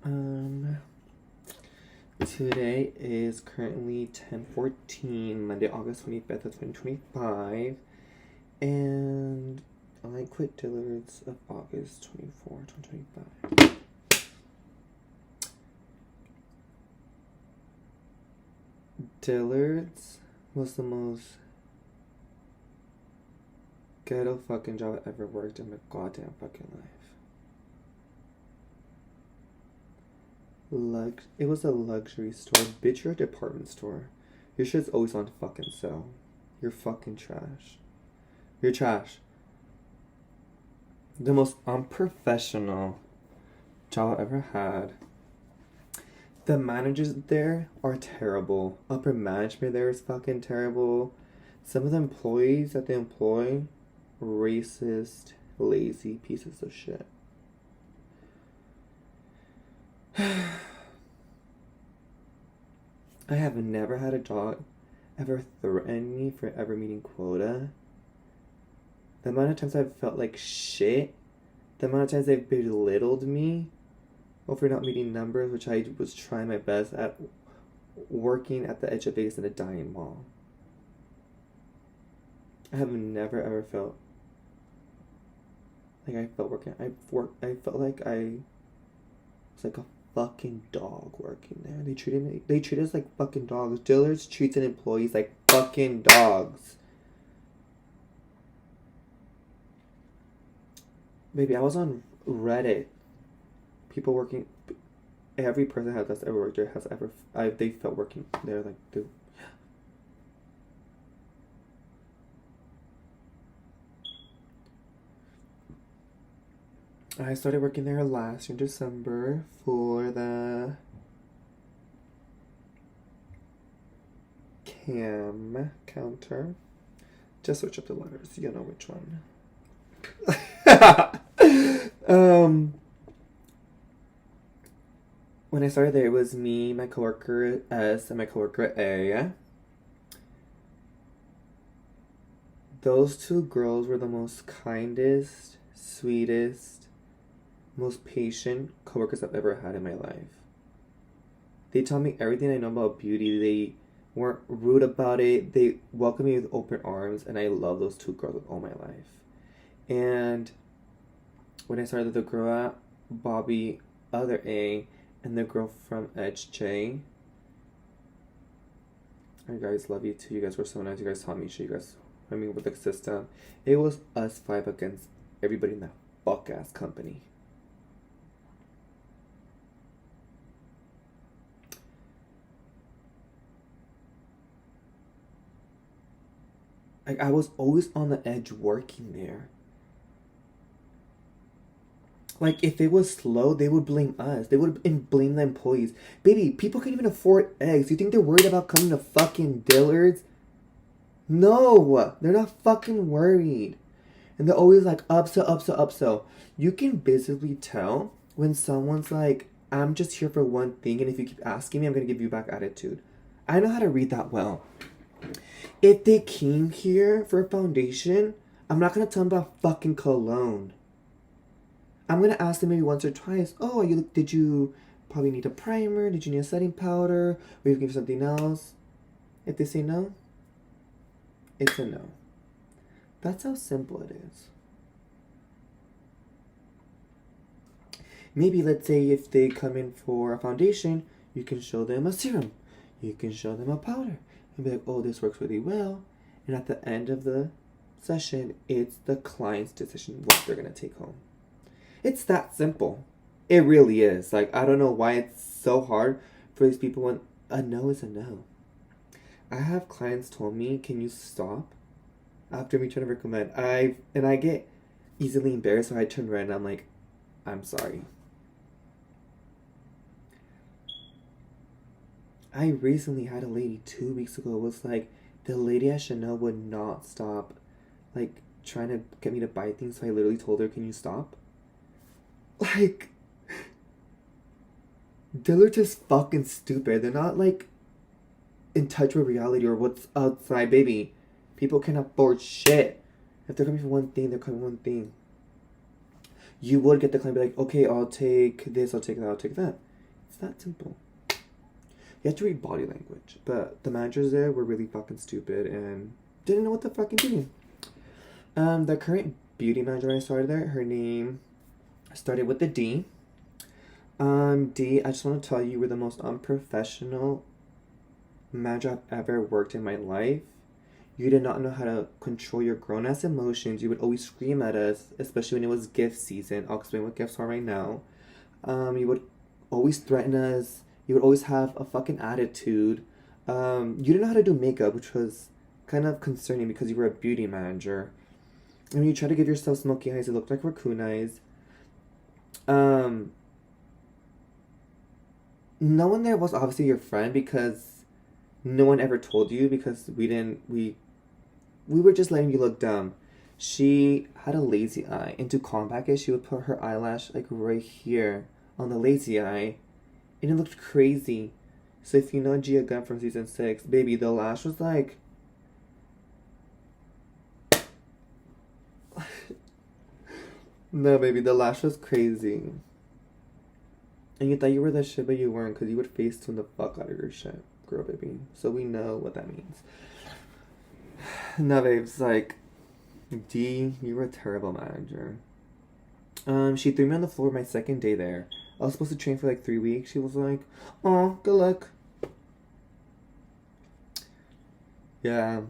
Um, Today is currently 10:14, Monday, August 25th of 2025, and I quit Dillards of August 24, 2025. Dillards was the most ghetto fucking job I ever worked in my goddamn fucking life. It was a luxury store. Bitch, you're a department store. Your shit's always on fucking sale. You're fucking trash. You're trash. The most unprofessional job I ever had. The managers there are terrible. Upper management there is fucking terrible. Some of the employees that they employ, racist, lazy pieces of shit. I have never had a job ever threaten me for ever meeting quota. The amount of times I've felt like shit, the amount of times they've belittled me over not meeting numbers, which I was trying my best at, working at the edge of Vegas in a dying mall. I have never ever felt like I felt working. I felt like I was like a fucking dog working there. They treat us like fucking dogs. Dillards treats an employees like fucking dogs. Maybe I was on Reddit. People working, every person that's ever worked there has ever, they felt working there like, dude. I started working there last year in December for the cam counter. Just switch up the letters. You know which one. When I started there, it was me, my coworker S, and my coworker A. Those two girls were the most kindest, sweetest, most patient coworkers I've ever had in my life. They taught me everything I know about beauty. They weren't rude about it. They welcomed me with open arms, and I love those two girls with all my life. And when I started, the girl at Bobby, other A, and the girl from Edge J, I guys love you too. You guys were so nice. You guys taught me shit. You guys, with the system. It was us five against everybody in that fuck ass company. Like, I was always on the edge working there. Like, if it was slow, they would blame us. They would blame the employees. Baby, people can't even afford eggs. You think they're worried about coming to fucking Dillards? No, they're not fucking worried. And they're always like, upsell, upsell, upsell. You can visibly tell when someone's like, I'm just here for one thing, and if you keep asking me, I'm going to give you back attitude. I know how to read that well. If they came here for a foundation, I'm not going to tell them about fucking cologne. I'm going to ask them maybe once or twice, oh, did you probably need a primer? Did you need a setting powder? Or you give something else? If they say no, it's a no. That's how simple it is. Maybe let's say if they come in for a foundation, you can show them a serum. You can show them a powder. And be like, oh, this works really well. And at the end of the session, it's the client's decision what they're going to take home. It's that simple. It really is. Like, I don't know why it's so hard for these people when a no is a no. I have clients told me, can you stop? After me trying to recommend. I get easily embarrassed, so I turn around and I'm like, I'm sorry. I recently had a lady 2 weeks ago was like, the lady at Chanel would not stop, like, trying to get me to buy things, so I literally told her, can you stop? Like, Dillard's is fucking stupid. They're not, like, in touch with reality or what's outside, baby. People can afford shit. If they're coming for one thing, they're coming for one thing. You would get the client be like, okay, I'll take this, I'll take that, I'll take that. It's that simple. You have to read body language. But the managers there were really fucking stupid and didn't know what the fucking doing. The current beauty manager when I started there, her name started with the D. D, I just want to tell you, you were the most unprofessional manager I've ever worked in my life. You did not know how to control your grown-ass emotions. You would always scream at us, especially when it was gift season. I'll explain what gifts are right now. You would always threaten us. You would always have a fucking attitude. You didn't know how to do makeup, which was kind of concerning because you were a beauty manager. And you tried to give yourself smoky eyes. It looked like raccoon eyes. No one there was obviously your friend because no one ever told you because we were just letting you look dumb. She had a lazy eye, and to combat it, she would put her eyelash like right here on the lazy eye, and it looked crazy. So if you know Gia Gunn from season 6, baby, the lash was like no, baby, the lash was crazy. And you thought you were the shit, but you weren't, because you would face tune the fuck out of your shit, girl, baby. So we know what that means. No, babes, like, D, you were a terrible manager. She threw me on the floor my second day there. I was supposed to train for like 3 weeks. She was like, "Oh, good luck." Yeah.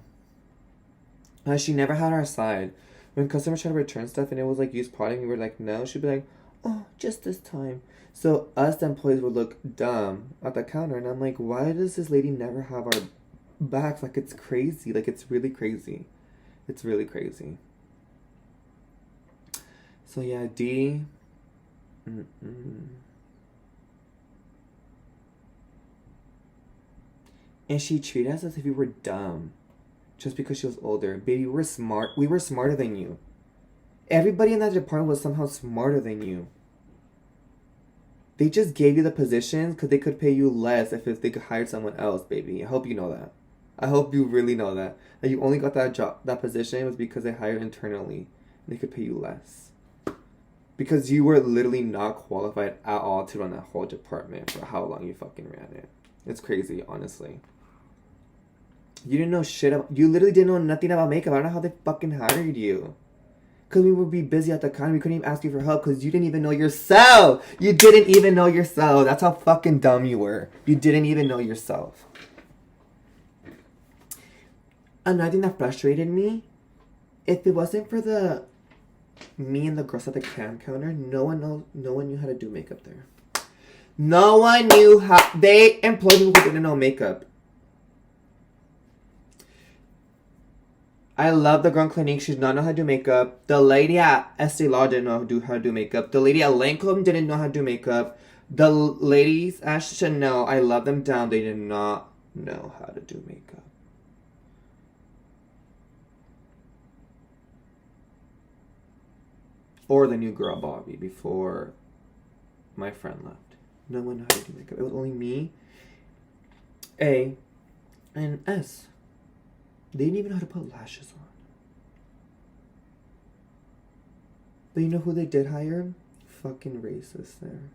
She never had our side. When customers tried to return stuff and it was like used product, we were like, no, she'd be like, "Oh, just this time." So us the employees would look dumb at the counter, and I'm like, why does this lady never have our backs? Like, it's crazy. Like, it's really crazy. It's really crazy. So yeah, D. And she treated us as if we were dumb, just because she was older. Baby, we were smart. We were smarter than you. Everybody in that department was somehow smarter than you. They just gave you the positions because they could pay you less if they could hire someone else, baby. I hope you know that. I hope you really know that. That you only got that job, that position was because they hired internally. They could pay you less. Because you were literally not qualified at all to run that whole department for how long you fucking ran it. It's crazy, honestly. You didn't know shit about, you literally didn't know nothing about makeup. I don't know how they fucking hired you. Because we would be busy at the time. We couldn't even ask you for help because you didn't even know yourself. You didn't even know yourself. That's how fucking dumb you were. You didn't even know yourself. Another thing that frustrated me, if it wasn't for me and the girls at the cam counter, no one knew how to do makeup there. No one knew how. They employed people who didn't know makeup. I love the girl in Clinique. She did not know how to do makeup. The lady at Estee Lauder didn't know how to do makeup. The lady at Lancome didn't know how to do makeup. The ladies at Chanel, I love them down. They did not know how to do makeup. Or the new girl, Bobby, before my friend left. No one knew how to do makeup. It was only me, A, and S. They didn't even know how to put lashes on. But you know who they did hire? Fucking racist there.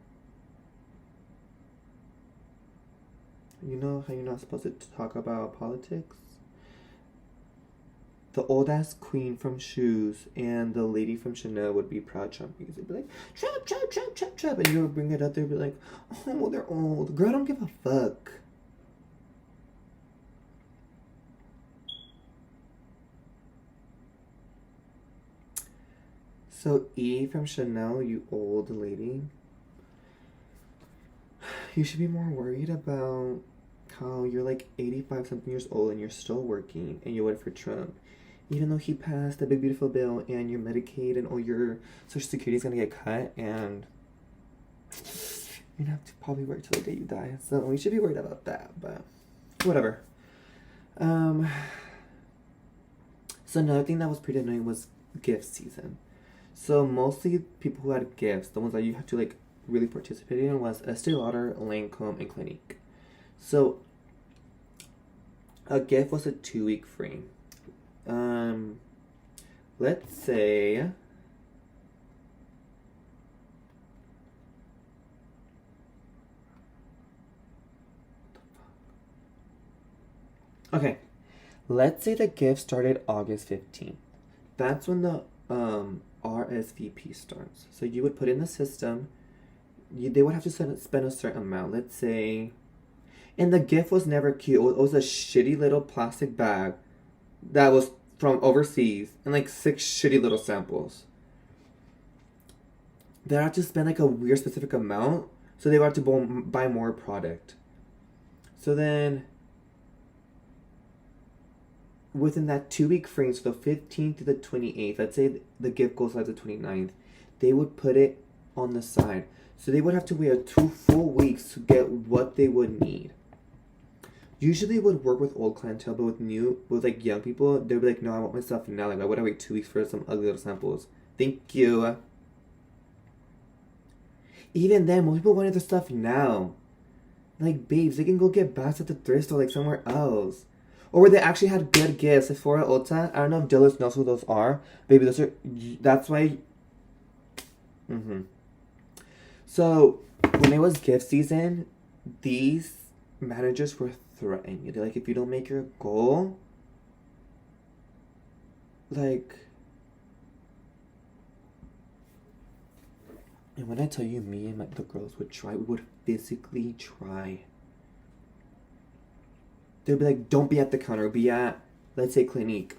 You know how you're not supposed to talk about politics? The old ass queen from Shoes and the lady from Chanel would be proud Trumpies. They'd be like, Trump, Trump, Trump, Trump, Trump. And you would bring it up there and be like, oh, they're old. Girl, I don't give a fuck. So E from Chanel, you old lady. You should be more worried about how you're like 85 something years old and you're still working and you voted for Trump. Even though he passed the big beautiful bill and your Medicaid and all your Social Security is gonna get cut, and you're gonna have to probably work till the day you die. So we should be worried about that, but whatever. So another thing that was pretty annoying was gift season. So mostly people who had gifts, the ones that you had to like really participate in, was Estee Lauder, Lancome, and Clinique. So a gift was a 2-week free. Let's say Okay, let's say the gift started August 15th. That's when the RSVP starts. So you would put in the system. They would have to spend a certain amount. Let's say, and the gift was never cute. It was a shitty little plastic bag that was from overseas and like 6 shitty little samples. They had to spend like a weird specific amount, so they would have to buy more product. So then, within that 2 week frame, so the 15th to the 28th, let's say the gift goes out the 29th, they would put it on the side. So they would have to wait 2 full weeks to get what they would need. Usually it would work with old clientele, but with like young people, they'd be like, no, I want my stuff now. Like, why would I wait 2 weeks for some ugly little samples? Thank you. Even then, most people wanted their stuff now. Like, babes, they can go get bags at the thrift store, like somewhere else. Or where they actually had good gifts. Sephora, Ulta. I don't know if Dillards knows who those are. Baby, that's why. So, when it was gift season, these managers were threatening you. They're like, if you don't make your goal, like. And when I tell you, me and the girls would try, we would physically try. They'd be like, don't be at the counter, be at, let's say, Clinique.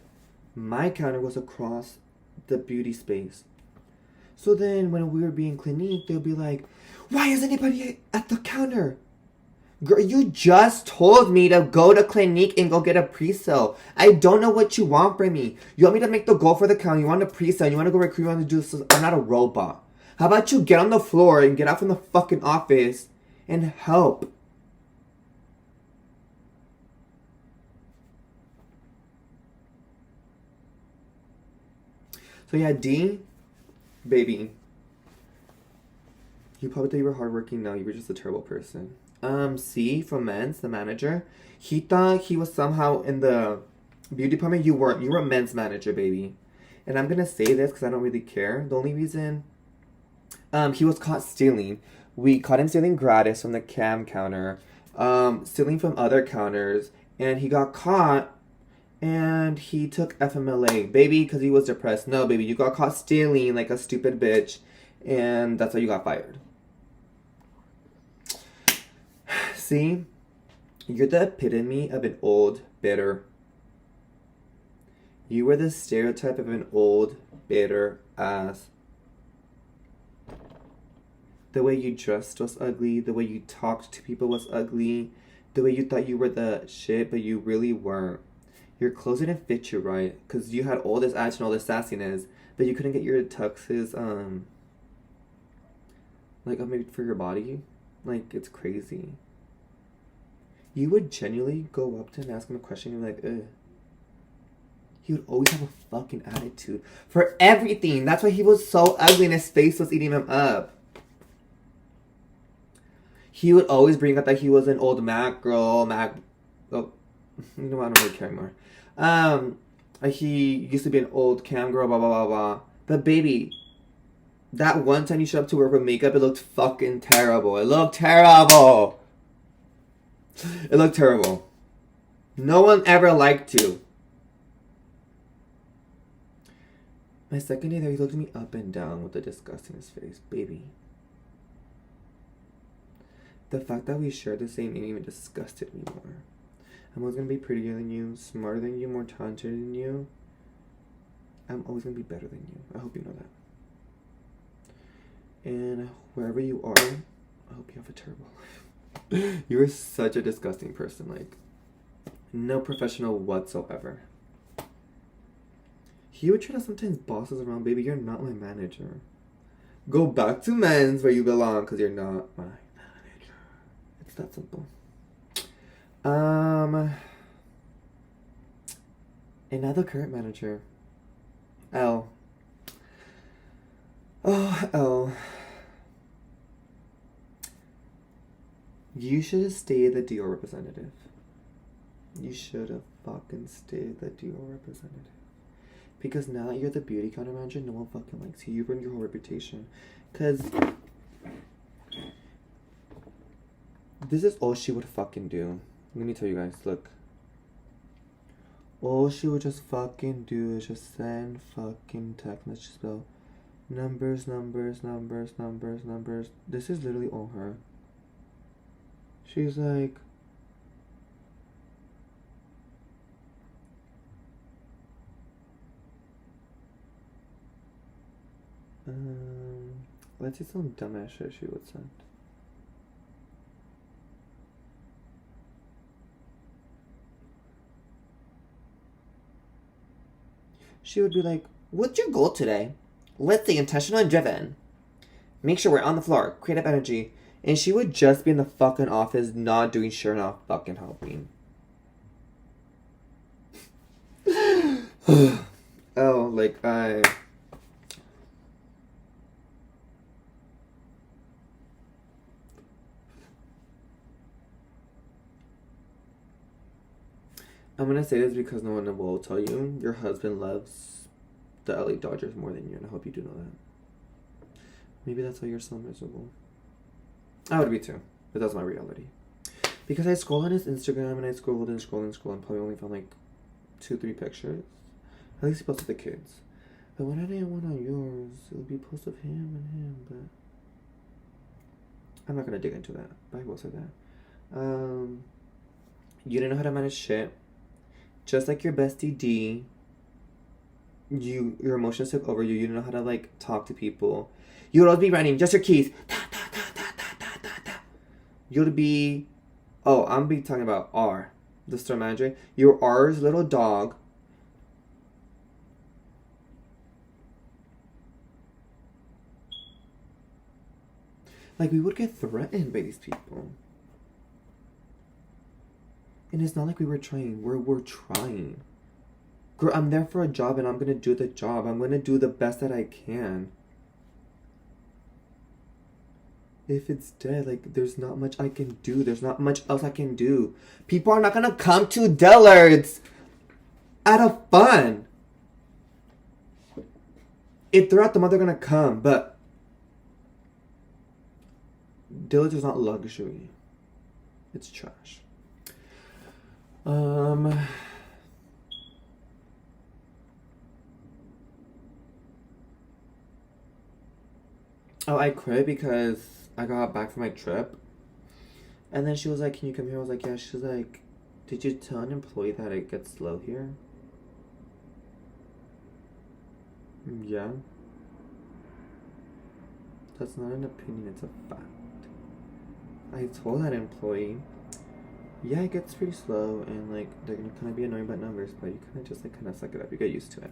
My counter was across the beauty space. So then when we were being Clinique, they'll be like, why is anybody at the counter? Girl, you just told me to go to Clinique and go get a pre-sale. I don't know what you want from me. You want me to make the goal for the counter, you want a pre-sale, you want to go recruit, you want to do this. I'm not a robot. How about you get on the floor and get out from the fucking office and help? So yeah, D, baby. You probably thought you were hardworking. No, you were just a terrible person. C from Men's, the manager. He thought he was somehow in the beauty department. You weren't. You were a men's manager, baby. And I'm gonna say this because I don't really care. The only reason, he was caught stealing. We caught him stealing gratis from the cam counter, stealing from other counters, and he got caught. And he took FMLA, baby, because he was depressed. No, baby, you got caught stealing like a stupid bitch, and that's why you got fired. See? You're the epitome of an old, bitter. You were the stereotype of an old, bitter ass. The way you dressed was ugly. The way you talked to people was ugly. The way you thought you were the shit, but you really weren't. Your clothes didn't fit you right, because you had all this action, all this sassiness, but you couldn't get your tuxes, like, maybe for your body. Like, it's crazy. You would genuinely go up to him and ask him a question, and you're like, ugh. He would always have a fucking attitude for everything. That's why he was so ugly and his face was eating him up. He would always bring up that he was an old Mac girl, oh, you know what, I don't really care anymore. He used to be an old cam girl, blah, blah, blah, blah. But baby, that one time you showed up to work with makeup, it looked fucking terrible. It looked terrible. It looked terrible. No one ever liked you. My second day there, he looked at me up and down with a disgust in his face. Baby. The fact that we shared the same name even disgusted me more. I'm always going to be prettier than you, smarter than you, more talented than you. I'm always going to be better than you. I hope you know that. And wherever you are, I hope you have a terrible life. You are such a disgusting person. Like, no professional whatsoever. He would try to sometimes boss us around. Baby, you're not my manager. Go back to Men's where you belong, because you're not my manager. It's that simple. Another current manager. L. Oh, L. You should have stayed the Dior representative. You should have fucking stayed the Dior representative. Because now that you're the beauty counter manager, no one fucking likes you. You ruined your whole reputation. Because this is all she would fucking do. Let me tell you guys, look. All she would just fucking do is just send fucking text messages about numbers, numbers, numbers, numbers, numbers. This is literally all her. She's like, let's see some dumbass shit she would send. She would be like, what's your goal today? Let's stay intentional and driven. Make sure we're on the floor. Creative energy. And she would just be in the fucking office not doing shit, not fucking helping. Oh, like I'm gonna say this because no one will tell you. Your husband loves the LA Dodgers more than you, and I hope you do know that. Maybe that's why you're so miserable. I would be too, but that's my reality. Because I scrolled on his Instagram and I scrolled and scrolled and scrolled and probably only found like 2-3 pictures. At least he posted the kids. But when I didn't want on yours, it would be posts of him and him, but I'm not gonna dig into that. But I will say that. You didn't know how to manage shit. Just like your bestie D, your emotions took over you. You didn't know how to like talk to people. You would always be running, just your keys. You would be, oh, I'm be talking about R, the store manager. You're R's little dog. Like, we would get threatened by these people. And it's not like we were trying. We're trying. Girl, I'm there for a job and I'm going to do the job. I'm going to do the best that I can. If it's dead, like, there's not much I can do. There's not much else I can do. People are not going to come to Dillards out of fun. If they're at the mall, they're going to come. But Dillards is not luxury. It's trash. Oh, I quit because I got back from my trip. And then she was like, can you come here? I was like, yeah. She's like, did you tell an employee that it gets slow here? Yeah. That's not an opinion, it's a fact. I told that employee, yeah, it gets pretty slow and like they're gonna kind of be annoying about numbers, but you kind of just like kind of suck it up. You get used to it.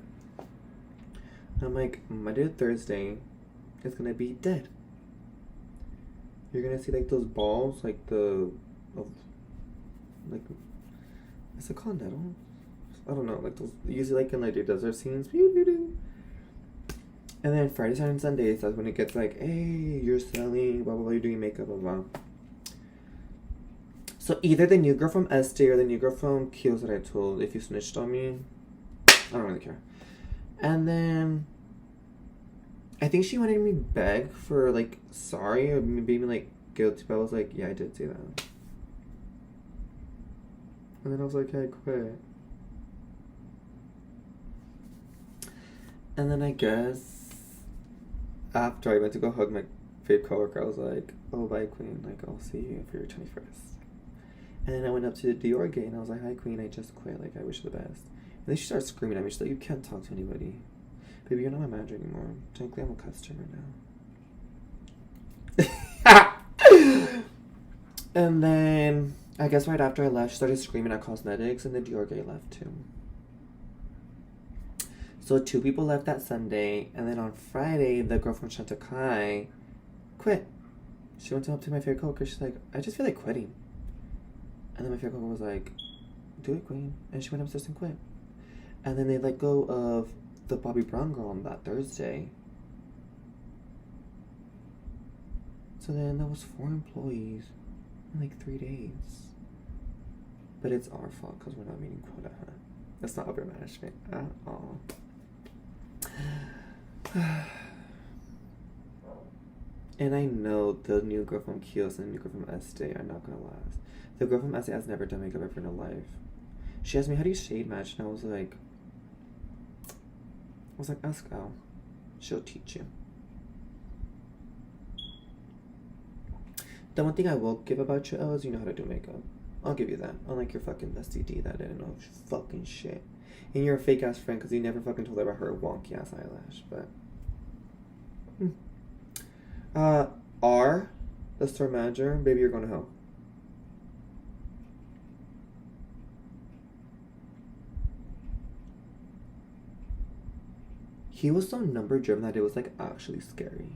And I'm like, Monday to Thursday, it's gonna be dead. You're gonna see like those balls, like like, what's it called? I don't know, like those usually like in like the desert scenes. And then Friday, Saturday, and Sundays, that's when it gets like, hey, you're selling, blah blah blah, you're doing makeup, blah blah. So either the new girl from Estee or the new girl from Kiehl's that I told, if you snitched on me, I don't really care. And then I think she wanted me to beg for like sorry or maybe like guilty, but I was like, yeah, I did say that. And then I was like, hey, I quit. And then I guess after I went to go hug my fave coworker, I was like, oh, bye, Queen. Like, I'll see you for your 21st. And then I went up to the Dior gate and I was like, hi, Queen, I just quit. Like, I wish you the best. And then she started screaming at me. She's like, you can't talk to anybody. Baby, you're not my manager anymore. Technically, I'm a customer now. And then I guess right after I left, she started screaming at cosmetics and the Dior gate left too. So 2 people left that Sunday, and then on Friday, the girl from Chantakai quit. She went up to my favorite coworker. She's like, I just feel like quitting. And then my favorite coworker was like, do it, Queen. And she went upstairs and quit. And then they let go of the Bobby Brown girl on that Thursday. So then that was 4 employees in like 3 days. But it's our fault because we're not meeting quota. That's not upper management at all. And I know the new girl from Kiehl's and the new girl from Estee are not gonna last. The girl from Estee has never done makeup ever in her life. She asked me, how do you shade match? And I was like, ask Elle. She'll teach you. The one thing I will give about you, Elle, is you know how to do makeup. I'll give you that. Unlike your fucking bestie D that didn't know fucking shit. And you're a fake ass friend because you never fucking told her about her wonky ass eyelash. But R, the store manager, baby, you're going to hell. He was so number driven that it was like actually scary.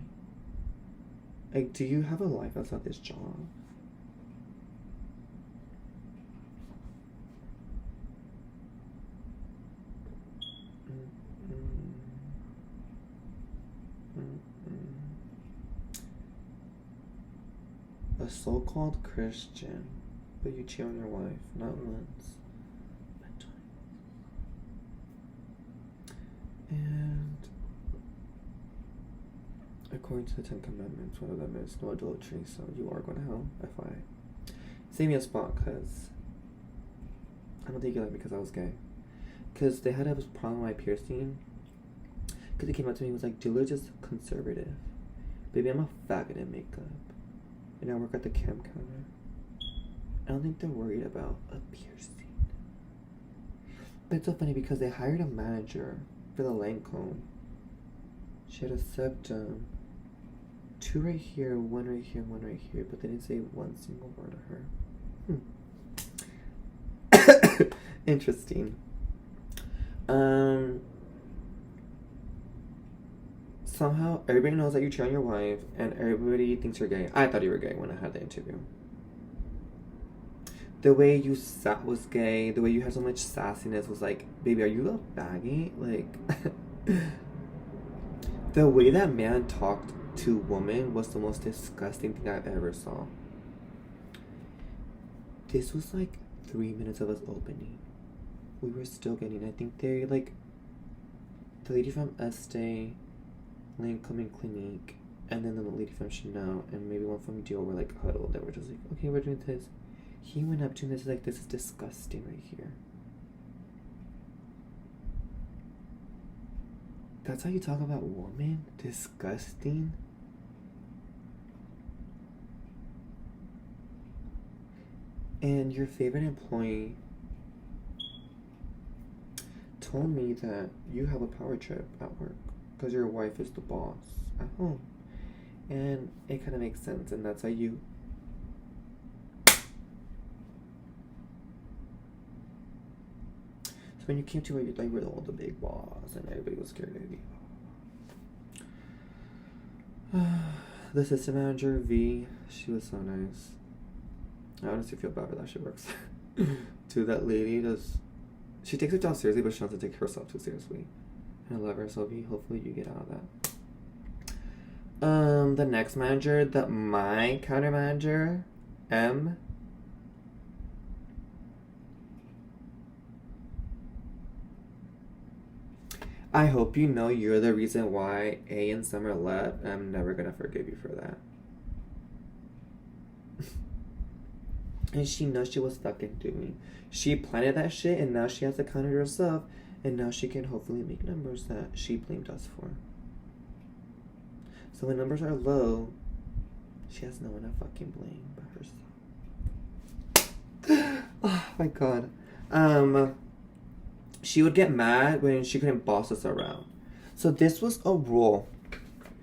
Like, do you have a life outside this job? A so-called Christian, but you cheat on your wife, not once, but twice. And according to the 10 Commandments, one of them is no adultery, so you are going to hell, FYI. Save me a spot, because I don't think you like me because I was gay. Because they had a problem with my piercing. Because he came up to me and was like, dillards is conservative. Baby, I'm a faggot in makeup. And I work at the camp counter. I don't think they're worried about a piercing. But it's so funny because they hired a manager for the Lancome. She had a septum. 2 right here, 1 right here, 1 right here. But they didn't say one single word to her. Interesting. Somehow everybody knows that you cheat on your wife, and everybody thinks you're gay. I thought you were gay when I had the interview. The way you sat was gay. The way you had so much sassiness was like, baby, are you a baggy? Like, the way that man talked to woman was the most disgusting thing I've ever saw. This was like 3 minutes of us opening. We were still getting, I think they like, the lady from Estee, Lancome and Clinique, and then the lady from Chanel, and maybe one from Dior were like huddled. They were just like, okay, we're doing this. He went up to me and was like, this is disgusting right here. That's how you talk about women? Disgusting? And your favorite employee told me that you have a power trip at work because your wife is the boss at home. And it kind of makes sense, and that's how you... So when you came to her, you thought you were the big boss, and everybody was scared of you. The assistant manager, V, she was so nice. I honestly feel bad for that she works. To that lady, she takes her job seriously, but she wants to take herself too seriously. And I love her, so V, hopefully you get out of that. The next manager, my counter manager, M. I hope you know you're the reason why A and Summer left, and I'm never gonna forgive you for that. And she knows she was fucking doing. She planted that shit, and now she has to counter herself, and now she can hopefully make numbers that she blamed us for. So when numbers are low, she has no one to fucking blame but herself. Oh my god. She would get mad when she couldn't boss us around. So this was a rule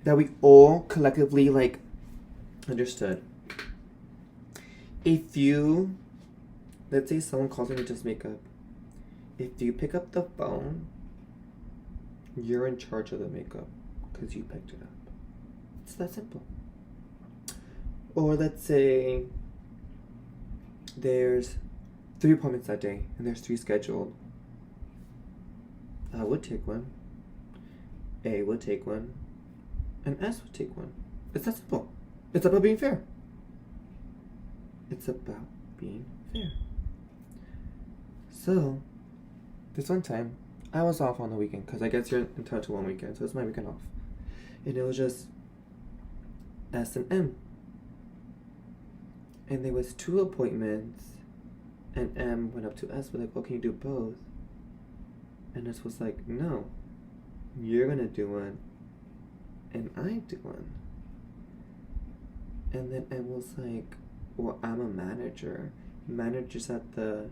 that we all collectively like understood. If you, let's say someone calls me to just makeup, if you pick up the phone, you're in charge of the makeup because you picked it up. It's that simple. Or let's say there's 3 appointments that day and there's 3 scheduled. I would take one, A would take one, and S would take one. It's that simple. It's about being fair. It's about being fair. So, this one time, I was off on the weekend, because I guess you're entitled to one weekend, so it's my weekend off. And it was just S and M. And there was 2 appointments And M went up to S, was like, oh, can you do both? And S was like, no, you're gonna do one, and I do one. And then M was like, well, I'm a manager. Managers at the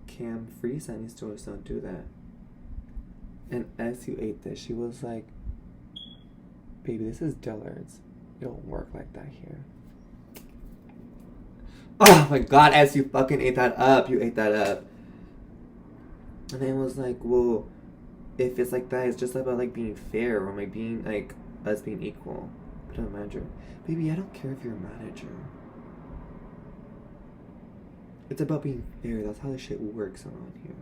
Cam Free Signing stores don't do that. And as you ate this, she was like, baby, this is dillards. It don't work like that here. Oh my god, as you fucking ate that up. You ate that up. And then it was like, well, if it's like that, it's just about like being fair or like being like us being equal. But I'm a manager. Baby, I don't care if you're a manager. It's about being fair. That's how this shit works around here.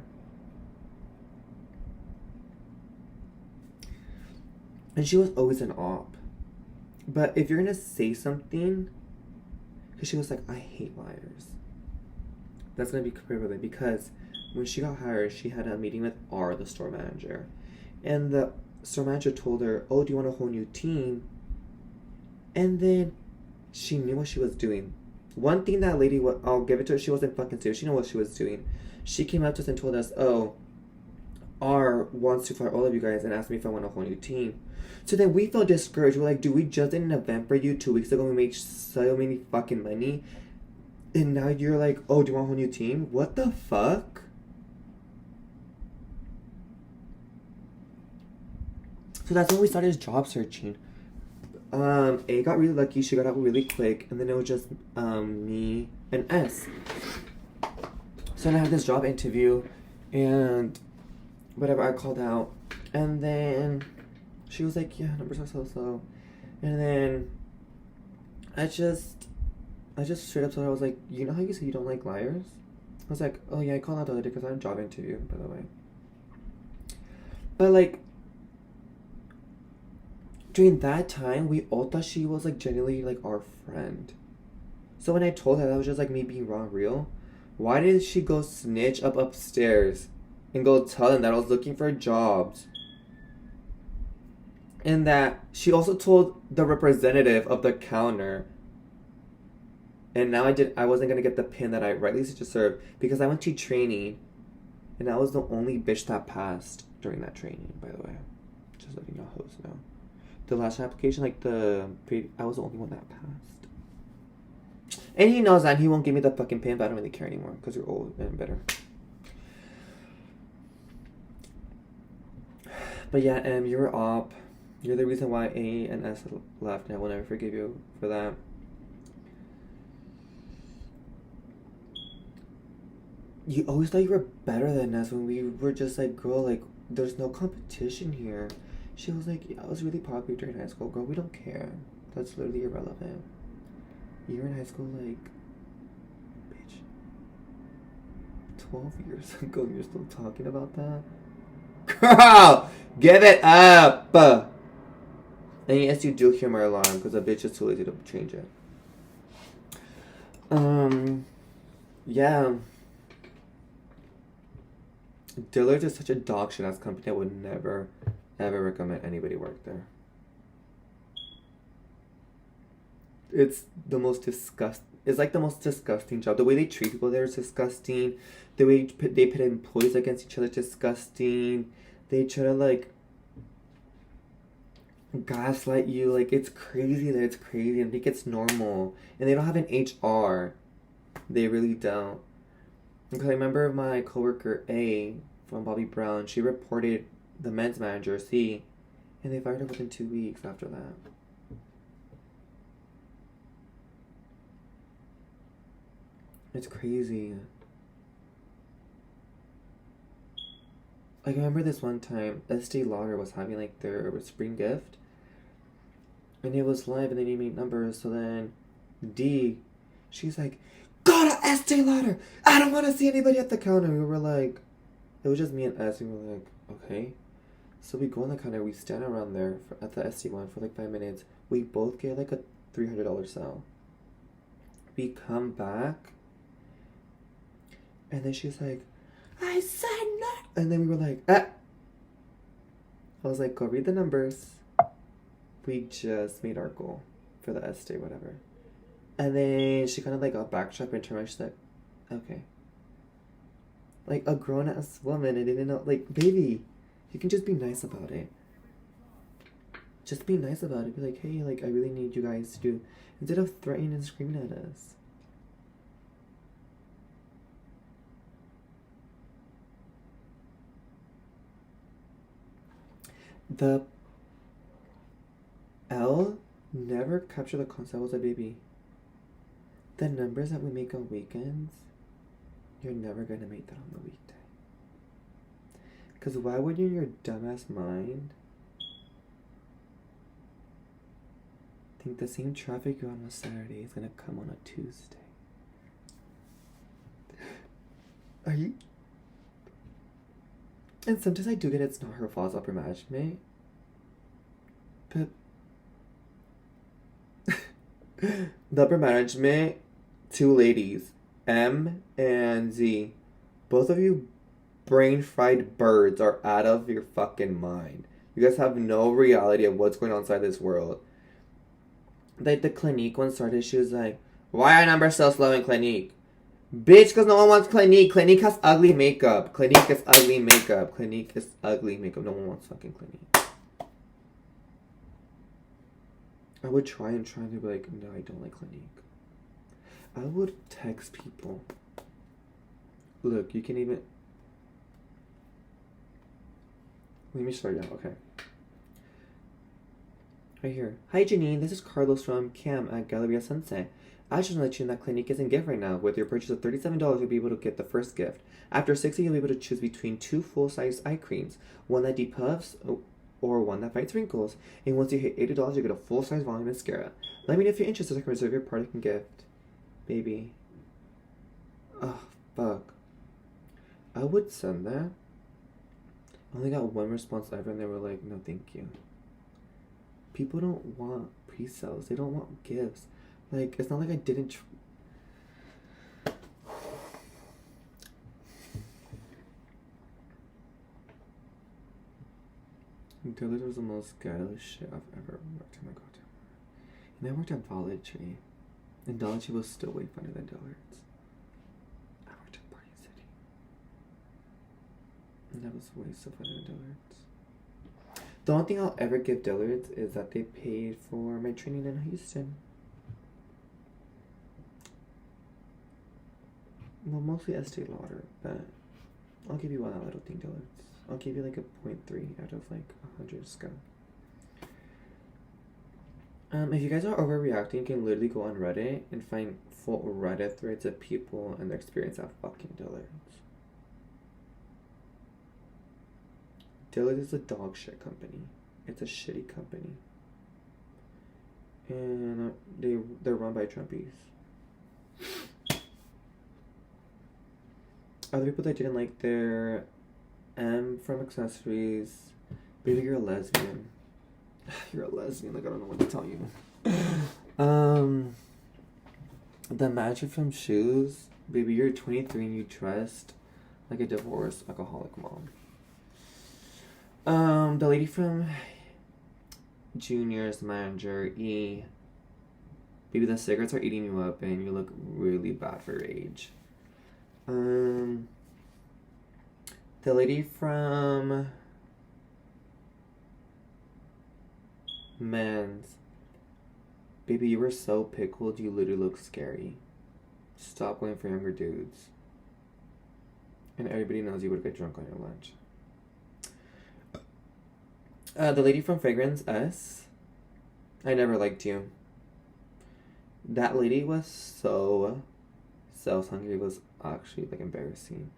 And she was always an op. But if you're gonna say something, because she was like, I hate liars. That's gonna be equivalent because when she got hired, she had a meeting with R, the store manager. And the store manager told her, oh, do you want a whole new team? And then she knew what she was doing. One thing that lady, I'll give it to her, she wasn't fucking serious. She knew what she was doing. She came up to us and told us, oh, R wants to fire all of you guys and asked me if I want a whole new team. So then we felt discouraged. We're like, dude, we just did an event for you 2 weeks ago. We made so many fucking money. And now you're like, oh, do you want a whole new team? What the fuck? So that's when we started job searching. A got really lucky. She got out really quick. And then it was just me and S. So then I had this job interview. And whatever, I called out. And then she was like, yeah, numbers are so. And then I just straight up told her, I was like, you know how you say you don't like liars? I was like, oh yeah, I called out the other day because I had a job interview, by the way. But like, during that time, we all thought she was like genuinely like our friend. So when I told her that was just like me being raw and real, why did she go snitch upstairs and go tell them that I was looking for jobs? And that she also told the representative of the counter. And now I wasn't gonna get the pin that I rightly deserved because I went to training, and I was the only bitch that passed during that training. By the way, just letting y'all hoes know. The last application, I was the only one that passed. And he knows that, and he won't give me the fucking pin, but I don't really care anymore because you're old and better. But yeah, you're op. You're the reason why A and S left, and I will never forgive you for that. You always thought you were better than us when we were just like, girl, like, there's no competition here. She was like, yeah, I was really popular during high school. Girl, we don't care. That's literally irrelevant. You were in high school, like, bitch, 12 years ago, you're still talking about that? Girl, give it up! And yes, you do hear my alarm because the bitch is too lazy to change it. Yeah. Dillards is such a dog shit ass company. I would never, ever recommend anybody work there. It's the most It's like the most disgusting job. The way they treat people there is disgusting. The way they put employees against each other is disgusting. They try to like gaslight you. Like, it's crazy that it's crazy and think it's normal. And they don't have an HR. They really don't. Because I remember my coworker A from Bobby Brown, she reported the men's manager C, and they fired her within 2 weeks after that. It's crazy. Like, I remember this one time, Estee Lauder was having like their spring gift, and it was live, and they didn't make numbers. So then D, she's like, go to Estee Lauder. I don't want to see anybody at the counter. We were like, it was just me and S. We were like, okay. So we go on the counter. We stand around there at the Estee one for like 5 minutes. We both get like a $300 sale. We come back, and then she's like, I said no. And then we were like, ah. I was like, go read the numbers. We just made our goal for the Estee whatever. And then she kind of like got backtracked and turned around. She's like, okay. Like a grown ass woman, and didn't know. Like, baby, you can just be nice about it. Just be nice about it. Be like, hey, like, I really need you guys to do. Instead of threatening and screaming at us. The L never captured the concept. I was a baby. The numbers that we make on weekends, you're never gonna make that on the weekday. Because why would you in your dumbass mind think the same traffic you're on a Saturday is gonna come on a Tuesday? Are you? And sometimes I do get it's not her fault, it's upper management. But the upper management, two ladies, M and Z, both of you brain fried birds are out of your fucking mind. You guys have no reality of what's going on inside this world. Like the Clinique one started, she was like, why are numbers so slow in Clinique? Bitch, because no one wants Clinique. Clinique has ugly makeup. Clinique is ugly makeup. Clinique is ugly makeup. No one wants fucking Clinique. I would try and be like, no, I don't like Clinique. I would text people. Look, you can even... Let me start out, okay. Right here. Hi, Janine. This is Carlos from Cam at Galleria Sunset. I just want to let you know that Clinique is in gift right now. With your purchase of $37, you'll be able to get the first gift. After 60, you'll be able to choose between 2 full-size eye creams. One that depuffs or one that fights wrinkles. And once you hit $80, you get a full-size volume mascara. Let me know if you're interested. I can reserve your product and gift. Baby. Oh, fuck. I would send that. I only got one response ever and they were like, no, thank you. People don't want pre-sales. They don't want gifts. Like, it's not like I didn't... Dillards was the most ghetto shit I've ever worked in my goddamn life. And I worked at Dollar Tree. And Dollar Tree was still way funner than Dillards. I worked at Party City. And that was way so funner than Dillards. The only thing I'll ever give Dillards is that they paid for my training in Houston. Well, mostly Estee Lauder, but I'll give you one little thing, Dillards. I'll give you like a 0.3 out of like 100 scum. If you guys are overreacting, you can literally go on Reddit and find full Reddit threads of people and their experience at fucking Dillards. Dillards is a dog shit company. It's a shitty company. And they're run by Trumpies. Other people that didn't like their M from accessories. Baby, you're a lesbian. You're a lesbian, like I don't know what to tell you. The magic from shoes. Baby, you're 23 and you dressed like a divorced alcoholic mom. The lady from Junior's manager, E. Baby, the cigarettes are eating you up and you look really bad for your age. The lady from Men's. Baby, you were so pickled, you literally look scary. Stop going for younger dudes. And everybody knows you would get drunk on your lunch. The lady from Fragrance S. I never liked you. That lady was so self-hungry. It was actually like embarrassing.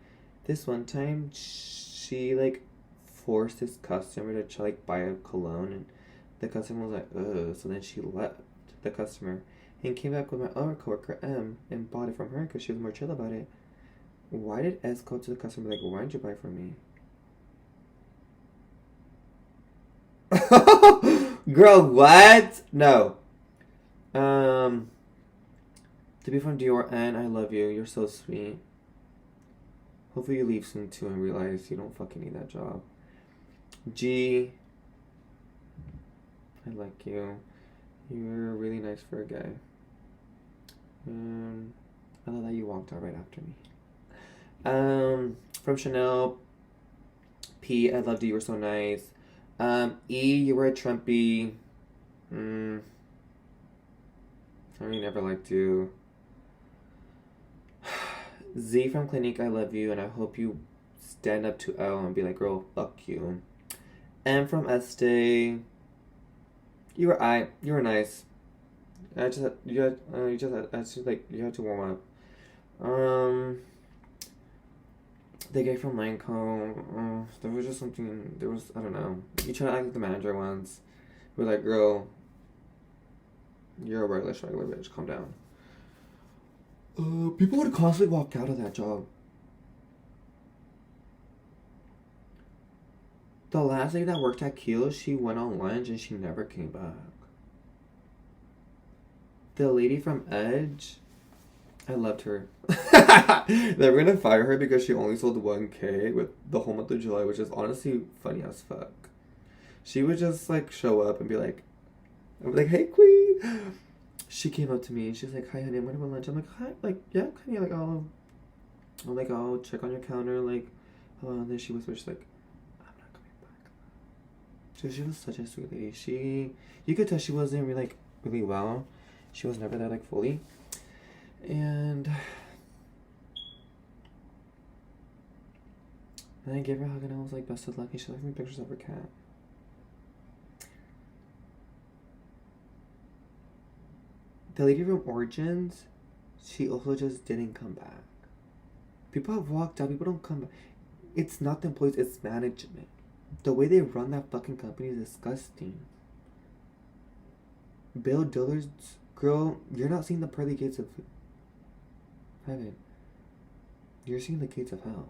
This one time, she like forced this customer to like buy a cologne, and the customer was like, ugh. So then she left the customer and came back with my other coworker M and bought it from her because she was more chill about it. Why did S go to the customer like, why didn't you buy from me? Girl, what? No. To be from Dior, and I love you. You're so sweet. Hopefully you leave soon too and realize you don't fucking need that job. G. I like you. You're really nice for a guy. I love that you walked out right after me. From Chanel, P, I loved you. You were so nice. E, you were a Trumpy. I really never liked you. Z from Clinique, I love you, and I hope you stand up to L and be like, girl, fuck you. M from Estee, you were nice. I just you had to warm up. The guy from Lancome, there was just something. There was, I don't know. You tried to act like the manager once. We're like, girl, you're a regular bitch. Calm down. People would constantly walk out of that job. The last lady that worked at Keel, she went on lunch and she never came back. The lady from Edge, I loved her. They were gonna fire her because she only sold 1K with the whole month of July, which is honestly funny as fuck. She would just like show up and be like, I'm like, hey queen. She came up to me and she's like, hi honey, I'm gonna go to lunch. I'm like, hi, like, yeah, honey, like, I'll check on your counter, like, and then she whispered, she's like, I'm not coming back. So she was such a sweet lady. You could tell she wasn't really, like, really well. She was never there, like, fully. And I gave her a hug and I was like, best of luck. And she left me pictures of her cat. The lady from Origins, she also just didn't come back. People have walked out, people don't come back. It's not the employees, it's management. The way they run that fucking company is disgusting. Bill Dillards, girl, you're not seeing the pearly gates of heaven. You're seeing the gates of hell.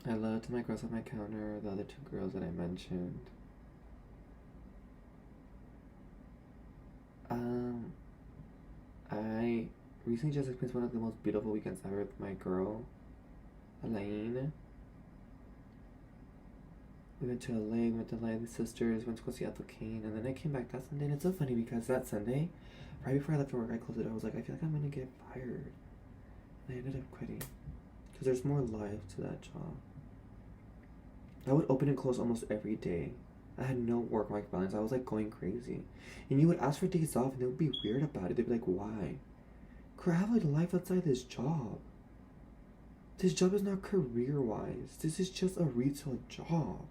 I loved my girls at my counter, the other two girls that I mentioned. I recently just experienced one of the most beautiful weekends ever with my girl, Elaine. We went to LA, we went to LA, the sisters, went to go see Ethel Kane, and then I came back that Sunday, and it's so funny because that Sunday, right before I left for work, I closed it, I was like, I feel like I'm gonna get fired. And I ended up quitting. Because there's more life to that job. I would open and close almost every day. I had no work-life balance. I was like going crazy. And you would ask for days off and they would be weird about it. They'd be like, why? Girl, I have a life outside this job. This job is not career-wise. This is just a retail job.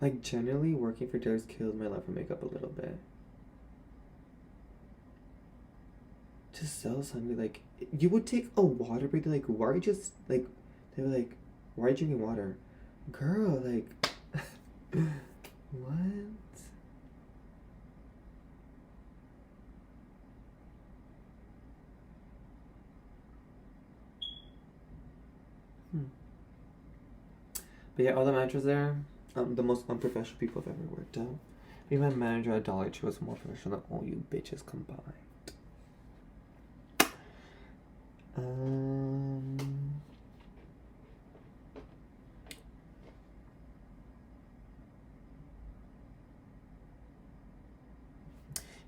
Like, generally, working for Dillards killed my love for makeup a little bit. To sell something, like, you would take a water break. They're like, why are you just, like, they were like, why are you drinking water? Girl, like, what? But yeah, all the managers there, the most unprofessional people I've ever worked out. Even my manager at Dollar Tree was more professional than all you bitches combined.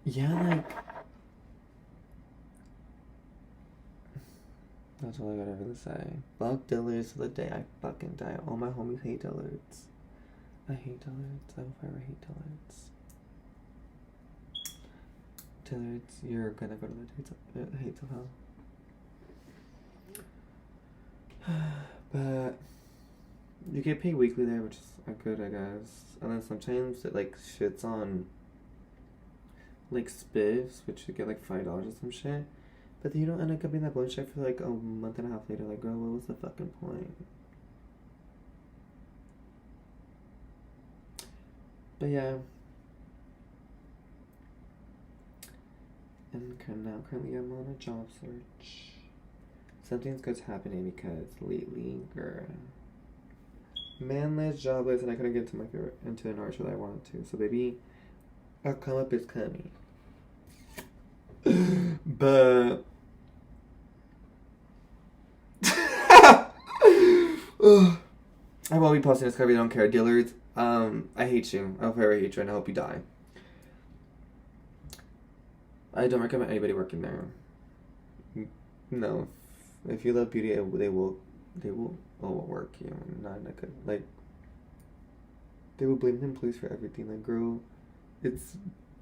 Yeah, like, that's all I gotta really say. Fuck Dillards to the day I fucking die. All my homies hate Dillards. I hate Dillards. I will forever hate Dillards. Dillards, you're gonna go to the hates of hell. But you get paid weekly there, which is good, I guess. And then sometimes it like shits on like spivs, which you get like $5 or some shit. But then you don't end up getting that bonus check for like a month and a half later. Like, girl, what was the fucking point? But yeah. And currently I'm on a job search. Something's good's happening because lately, girl, manless, jobless, and I couldn't get into an archer that I wanted to. So baby, our come up is coming. But Ugh. I will be posting this because I don't care. Dillards, I hate you. I forever hate you and I hope you die. I don't recommend anybody working there. No. If you love beauty, they will work you. Not in a good, like, they will blame the employees for everything. Like, girl, it's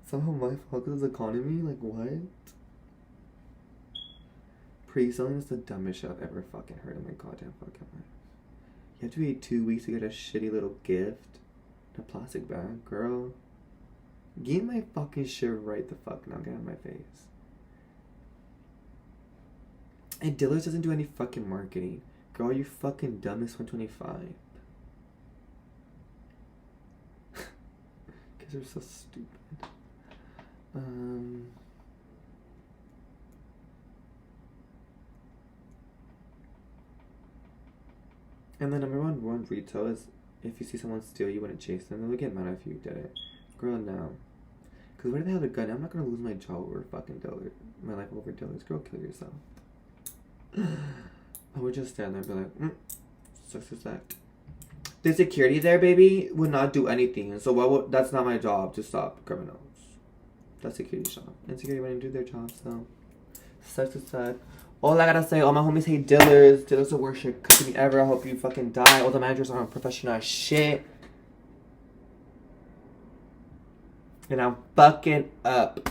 somehow my fault because of the economy. Like, what? Pre-selling is the dumbest shit I've ever fucking heard in my goddamn fucking life. You have to wait 2 weeks to get a shitty little gift in a plastic bag, girl. Get my fucking shit right the fuck now. Get out of my face. And Dillards doesn't do any fucking marketing. Girl, are you fucking dumb? It's 125. Because they're so stupid. And the number one retail is if you see someone steal, you wouldn't chase them. They'll get mad if you did it. Girl, no. Because what if they have a gun? I'm not going to lose my job over fucking Dillards. My life over Dillards. Girl, kill yourself. I would just stand there and be like, sucks a sec. The security there, baby, would not do anything. So that's not my job to stop criminals. That's security shop. And security wouldn't do their job, so sucks a sec. All I gotta say, all my homies hate Dillards. Dillards the worst shit company ever. I hope you fucking die. All the managers are on professional shit. And I'm fucking up.